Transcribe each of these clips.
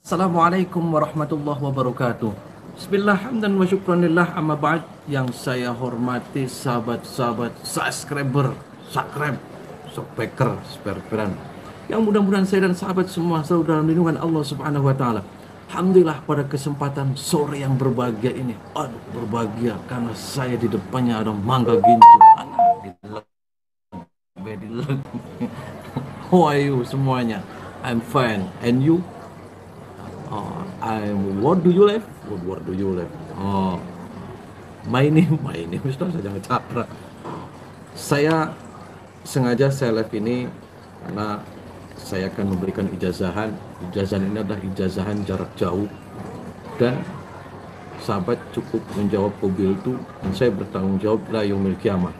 Assalamualaikum warahmatullahi wabarakatuh. Bismillah, hamdan wa syukranillah, amma ba'd. Yang saya hormati sahabat-sahabat subscriber, subscribe, subscriber, subscriberan, yang mudah-mudahan saya dan sahabat semua selalu dalam lindungan Allah Subhanahu wa taala. Alhamdulillah pada kesempatan sore yang berbahagia ini. Aduh, berbahagia karena saya di depannya ada mangga gincu. Alah, gila. How are you semuanya? I'm fine. And you? What do you live? What do you live? My name Ustaz, jangan cara. Saya sengaja saya live ini karena saya akan memberikan ijazahan. Ijazahan ini adalah ijazahan jarak jauh, dan sahabat cukup menjawab mobil itu, dan saya bertanggung jawab la yaumil qiyamah.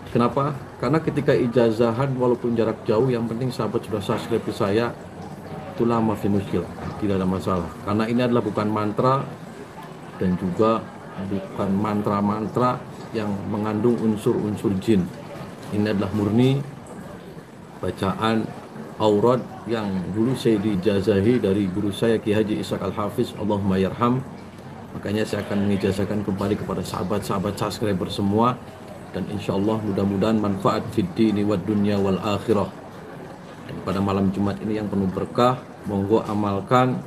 Kenapa? Karena ketika ijazahan walaupun jarak jauh, yang penting sahabat sudah subscribe ke saya, itulah mafi muskil, tidak ada masalah. Karena ini adalah bukan mantra, dan juga bukan mantra-mantra yang mengandung unsur-unsur jin. Ini adalah murni bacaan aurat yang dulu saya dijazahi dari guru saya Ki Haji Ishaq Al-Hafiz, Allahumma yarham. Makanya saya akan mengijazahkan kembali kepada sahabat-sahabat subscriber semua, dan insya Allah mudah-mudahan manfaat fid dini wad dunya wal akhirah. Dan pada malam Jumat ini yang penuh berkah, monggo amalkan,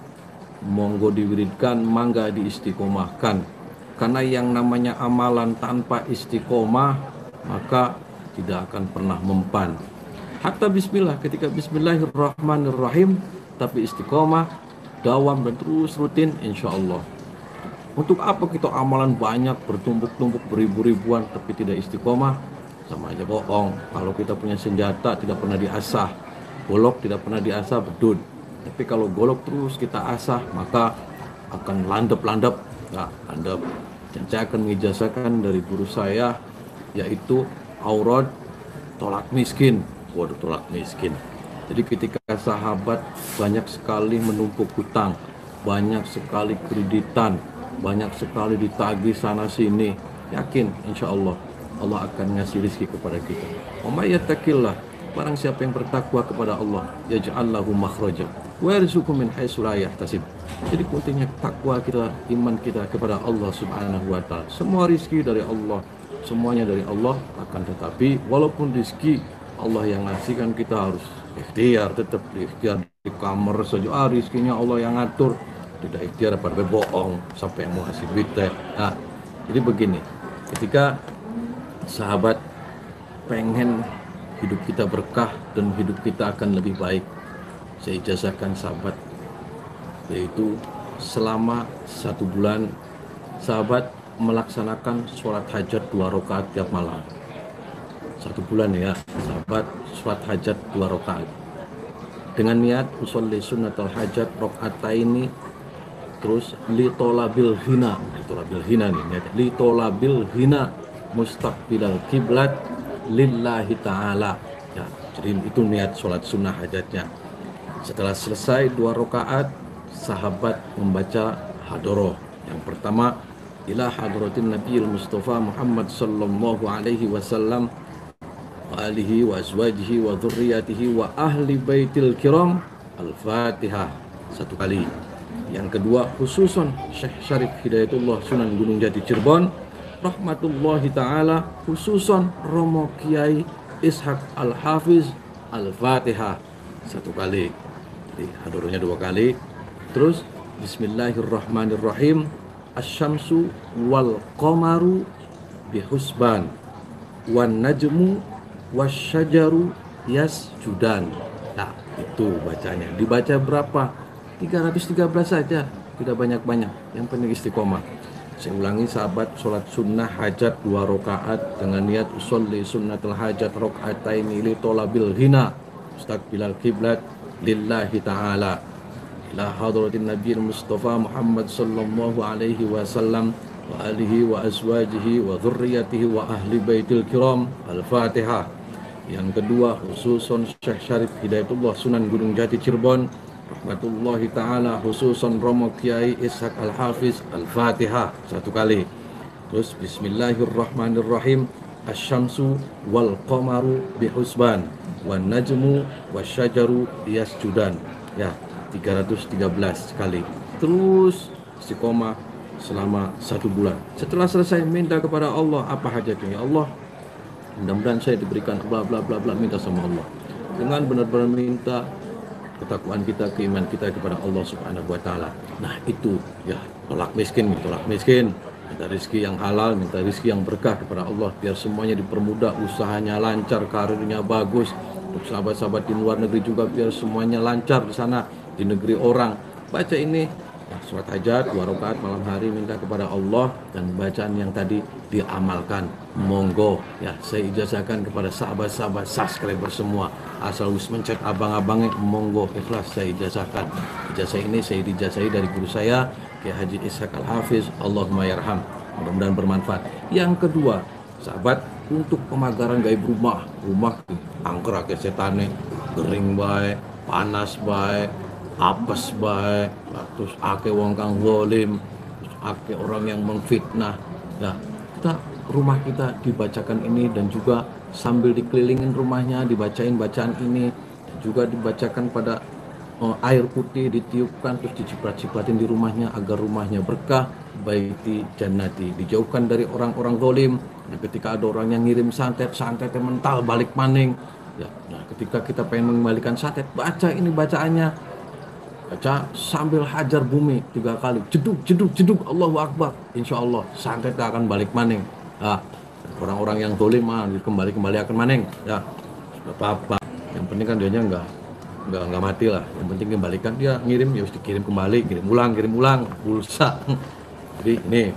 monggo diwiridkan, mangga diistiqomahkan. Karena yang namanya amalan tanpa istiqomah, maka tidak akan pernah mempan. Hatta bismillah, ketika bismillahirrahmanirrahim, tapi istiqomah, dawam dan terus rutin, insya Allah. Untuk apa kita amalan banyak, bertumpuk-tumpuk, beribu-ribuan, tapi tidak istiqomah? Sama aja bohong. Kalau kita punya senjata tidak pernah diasah, golok tidak pernah diasah, bedut. Tapi kalau golok terus kita asah, maka akan landep-landep. Nah, landep. Dan saya akan mengijazahkan dari guru saya, yaitu aurat tolak miskin. Waduh, tolak miskin. Jadi ketika sahabat banyak sekali menumpuk hutang, banyak sekali kreditan, banyak sekali ditagih sana sini, yakin insya Allah Allah akan ngasih rezeki kepada kita. Wa may yattaqillah, barang siapa yang bertakwa kepada Allah, yaj'al lahu makhraja wa yarzuqhu min haitsu la yahtasib. Jadi pentingnya takwa kita, iman kita kepada Allah Subhanahu wa taala. Semua rezeki dari Allah, semuanya dari Allah, akan tetapi walaupun rezeki Allah yang ngasihkan, kita harus ikhtiar, tetap ikhtiar di kamar saja. Rezekinya Allah yang ngatur, tidak ikhtiar pada bohong sampai yang mau kasih duit teh. Nah, jadi begini, ketika sahabat pengen hidup kita berkah dan hidup kita akan lebih baik, saya ijazahkan sahabat, yaitu selama 1 bulan sahabat melaksanakan sholat hajat 2 rakaat tiap malam. 1 bulan ya sahabat, sholat hajat 2 rakaat dengan niat usolli sunnatul hajat rakaataini, terus litolabil hina nih, niat litolabil hina mustaqbilal kiblat lillahi ta'ala ya. Jadi itu niat sholat sunnah hajatnya. Setelah selesai 2 rakaat, sahabat membaca hadoroh. Yang pertama, ila hadratin nabiyil mustafa Muhammad sallallahu alaihi wasallam wa alihi wa azwajihi wa dzurriyyatihi wa ahli baitil kiram, al-fatihah 1 kali. Yang kedua, khususon Syekh Syarif Hidayatullah Sunan Gunung Jati Cirebon rahmatullahi ta'ala, khususon Romo Kiai Ishaq Al-Hafiz, al-fatihah 1 kali. Jadi hadorohnya 2 kali. Terus bismillahirrahmanirrahim, asyamsu wal qamaru bihusban wan najmu wasyajaru yasjudan. Nah, itu bacanya. Dibaca berapa? 313 saja, tidak banyak-banyak. Yang penting istiqomah. Saya ulangi sahabat, sholat sunnah hajat 2 rakaat dengan niat usolli sunnatul hajat rakaataini li tolabil hina mustaqbilal kiblat lillahi ta'ala ila hadratin nabiyil mustafa Muhammad sallallahu alaihi wasallam wa alihi wa azwajihi wa dzurriyyatihi wa ahli baitil kiram, al-fatihah. Yang kedua, khususon Syekh Syarif Hidayatullah Sunan Gunung Jati Cirebon rahmatullahi ta'ala, khususon Romo Kiai Ishaq Al-Hafiz, al-fatihah 1 kali. Terus bismillahirrahmanirrahim, asyamsu wal qamaru bihusban wan najmu wasyajaru yasjudan ya. 313 kali. Terus istiqomah selama 1 bulan. Setelah selesai, minta kepada Allah apa hajatnya. Ya Allah, mudah-mudahan saya diberikan bla bla bla bla, minta sama Allah. Dengan benar-benar minta, ketakwaan kita, keimanan kita kepada Allah Subhanahu wa taala. Nah, itu ya, tolak miskin, minta rezeki yang halal, minta rezeki yang berkah kepada Allah, biar semuanya dipermudah, usahanya lancar, karirnya bagus. Untuk sahabat-sahabat di luar negeri juga, biar semuanya lancar di sana, di negeri orang. Baca ini ya, surat hajat 2 rakaat malam hari, minta kepada Allah, dan bacaan yang tadi diamalkan. Monggo ya, saya ijazahkan kepada sahabat-sahabat subscriber semua, asal us mencet abang-abangnya, monggo ikhlas saya ijazahkan. Ijazah ini saya dijazahi dari guru saya Kiai Haji Ishaq Al-Hafiz, Allahumma yarham. Mudah-mudahan bermanfaat. Yang kedua, sahabat, untuk pemagaran gaib rumah angker ke setane, kering baik, panas baik, apes baik, terus ake wong kang zalim, terus ake orang yang mengfitnah. Nah, rumah kita dibacakan ini, dan juga sambil dikelilingin rumahnya dibacain bacaan ini, juga dibacakan pada air putih, ditiupkan, terus diciprat-cipratin di rumahnya agar rumahnya berkah. Baiti jannati, dijauhkan dari orang-orang zalim. Nah, ketika ada orang yang ngirim santetnya mental balik maning ya. Nah, ketika kita pengen mengembalikan santet, baca ini bacaannya, baca sambil hajar bumi 3 kali, jeduk Allahu Akbar, insya Allah santetnya akan balik maning. Nah, orang-orang yang zalim kembali akan maning ya, tidak apa-apa. Yang penting kan dianya nggak mati lah. Yang penting kembalikan, dia ngirim ya harus dikirim kembali, kirim ulang pulsa. Jadi ini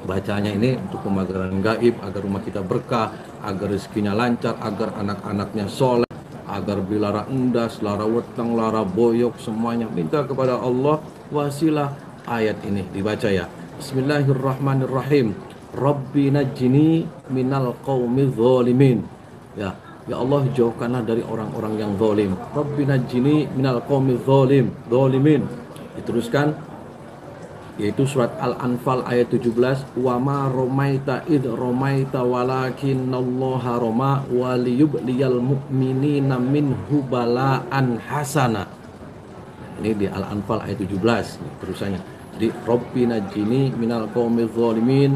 bacanya ini untuk pemagaran gaib, agar rumah kita berkah, agar rezekinya lancar, agar anak-anaknya soleh, agar bilara endas, lara weteng, lara boyok, semuanya minta kepada Allah wasilah. Ayat ini dibaca ya, Bismillahirrahmanirrahim. Rabbi najini minal qaumidz zalimin. Ya Allah, jauhkanlah dari orang-orang yang zalim. Rabbi najini minal qaumidz zalimin. Diteruskan, yaitu surat Al-Anfal ayat 17, wa ma romaita id romaita walakinallaha roma waliyubliyal mu'minina minhu bala'an hasana. Ini di Al-Anfal ayat 17 terusannya. Jadi Rabbi najini minal qaumidz zalimin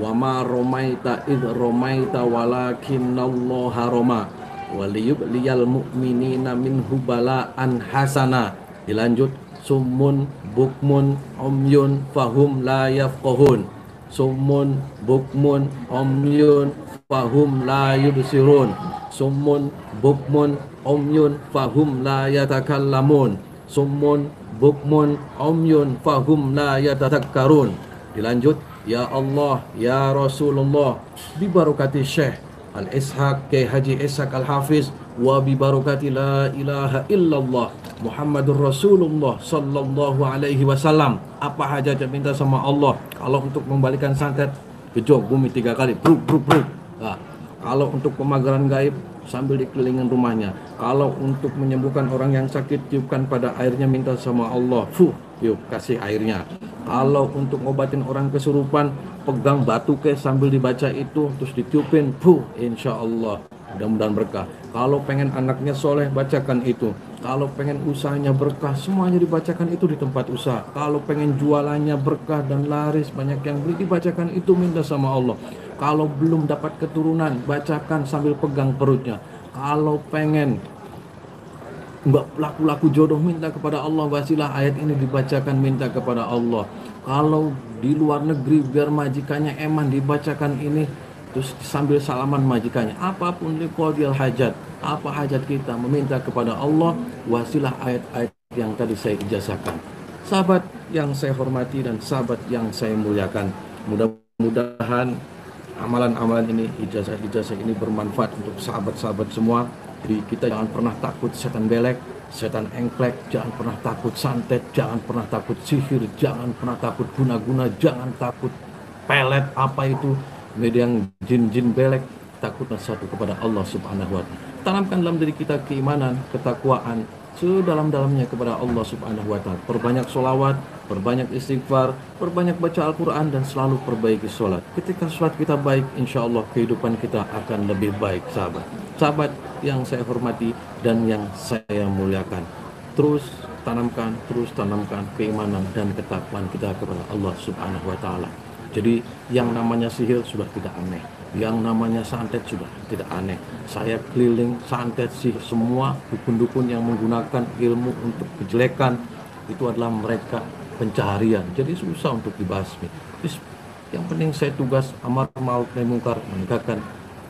wa ma romaita id romaita walakinallaha roma waliyubliyal mu'minina minhu bala'an hasana. Dilanjut, summun bukmun umyun fahum la yafqahun. Summun bukmun umyun fahum la yubsirun. Summun bukmun umyun fahum la yatakallamun. Summun bukmun umyun fahum la yatadhakkarun. Dilanjut, ya Allah, ya Rasulullah, bibarakati Syekh Al-Ishaq Kiai Haji Ishaq Al-Hafiz, wa bibarakati la ilaha illallah Muhammadur Rasulullah sallallahu alaihi wasallam. Apa hajat yang minta sama Allah? Kalau untuk membalikan santet, gejok bumi 3 kali, bruk. Nah, kalau untuk pemagaran gaib, sambil dikelilingin rumahnya. Kalau untuk menyembuhkan orang yang sakit, tiupkan pada airnya, minta sama Allah, yuk kasih airnya. Kalau untuk ngobatin orang kesurupan, pegang batu sambil dibaca itu, terus ditiupin, insya Allah mudah-mudahan berkah. Kalau pengen anaknya soleh, bacakan itu. Kalau pengen usahanya berkah, semuanya dibacakan itu di tempat usaha. Kalau pengen jualannya berkah dan laris, banyak yang beli, dibacakan itu, minta sama Allah. Kalau belum dapat keturunan, bacakan sambil pegang perutnya. Kalau pengen nggak laku jodoh, minta kepada Allah wasilah, ayat ini dibacakan, minta kepada Allah. Kalau di luar negeri, biar majikannya eman, dibacakan ini, terus sambil salaman majikannya. Apapun liqadil hajat, apa hajat kita, meminta kepada Allah wasilah ayat-ayat yang tadi saya ijazahkan. Sahabat yang saya hormati dan sahabat yang saya muliakan, mudah-mudahan amalan-amalan ini, ijazah-ijazah ini bermanfaat untuk sahabat-sahabat semua. Jadi kita jangan pernah takut setan belek, setan engklek, jangan pernah takut santet, jangan pernah takut sihir, jangan pernah takut guna-guna, jangan takut pelet apa itu, mediang jin-jin belek. Takutlah satu kepada Allah Subhanahu wa ta'ala. Tanamkan dalam diri kita keimanan, ketakwaan sedalam-dalamnya kepada Allah Subhanahu wa ta'ala. Perbanyak sholawat, perbanyak istighfar, perbanyak baca Al-Quran, dan selalu perbaiki sholat. Ketika sholat kita baik, insya Allah kehidupan kita akan lebih baik. Sahabat yang saya hormati dan yang saya muliakan, terus tanamkan keimanan dan ketakwaan kita kepada Allah Subhanahu wa taala. Jadi yang namanya sihir sudah tidak aneh, yang namanya santet sudah tidak aneh. Saya keliling santet sihir semua dukun-dukun yang menggunakan ilmu untuk kejelekan, itu adalah mereka pencaharian. Jadi susah untuk dibasmi. Yang penting saya tugas amar ma'ruf nahi munkar, menegakkan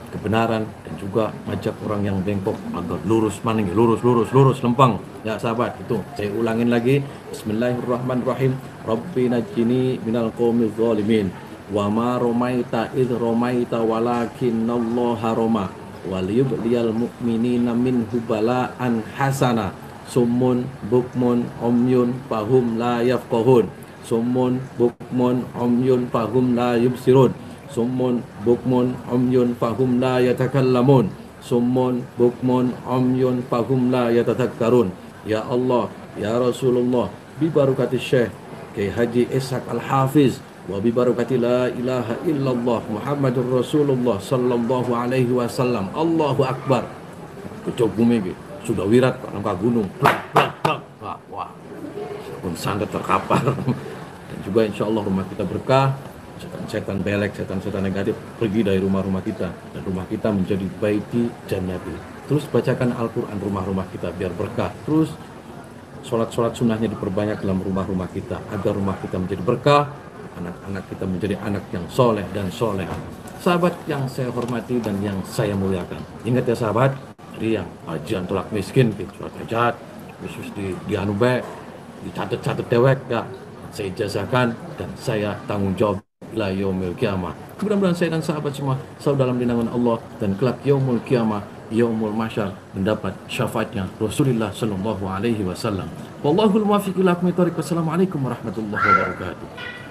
kebenaran dan juga ngajak orang yang bengkok agar lurus maning, lurus lempang. Ya sahabat, itu saya ulangin lagi. Bismillahirrahmanirrahim. Rabbi najini minal qaumil zalimin. Wa ma romaita id romaita walakinallaha roma. Waliyubliyal mu'minina minhu bala'an hasana. Summun bukmun umyun fahum la yafqahun. Summun bukmun umyun fahum la yubsirun. Summun bukmun umyun fahum la yatakallamun. Summun bukmun umyun fahum la yatadhakkarun. Ya Allah, ya Rasulullah, bi barakati Syekh Kiai Haji Ishaq Al-Hafiz wa bi barakati la ilaha illallah Muhammadur Rasulullah sallallahu alaihi wasallam. Allahu akbar. Kecok bumi sudah wirat ke gunung. Wah, pun sangat terkapar. Dan juga insya Allah rumah kita berkah. Setan-setan belek, setan-setan negatif pergi dari rumah-rumah kita, dan rumah kita menjadi baiti jannati. Terus bacakan Al-Quran rumah-rumah kita biar berkah. Terus sholat-sholat sunnahnya diperbanyak dalam rumah-rumah kita agar rumah kita menjadi berkah, anak-anak kita menjadi anak yang soleh dan soleha. Sahabat yang saya hormati dan yang saya muliakan, ingat ya sahabat, jadi yang ajian tolak miskin, surat hajat khusus di anube, dicatat-catat dewek ya, saya ijazahkan dan saya tanggung jawab ila yaumil kiamah. Mudah-mudahan saya dan sahabat semua selalu dalam lindungan Allah, dan kelak yaumul kiamah, yaumul mahsyar, mendapat syafaatnya Rasulullah sallallahu alaihi wasallam. Wallahul muwaffiq ila aqwamit thoriq. Wassalamualaikum warahmatullahi wabarakatuh.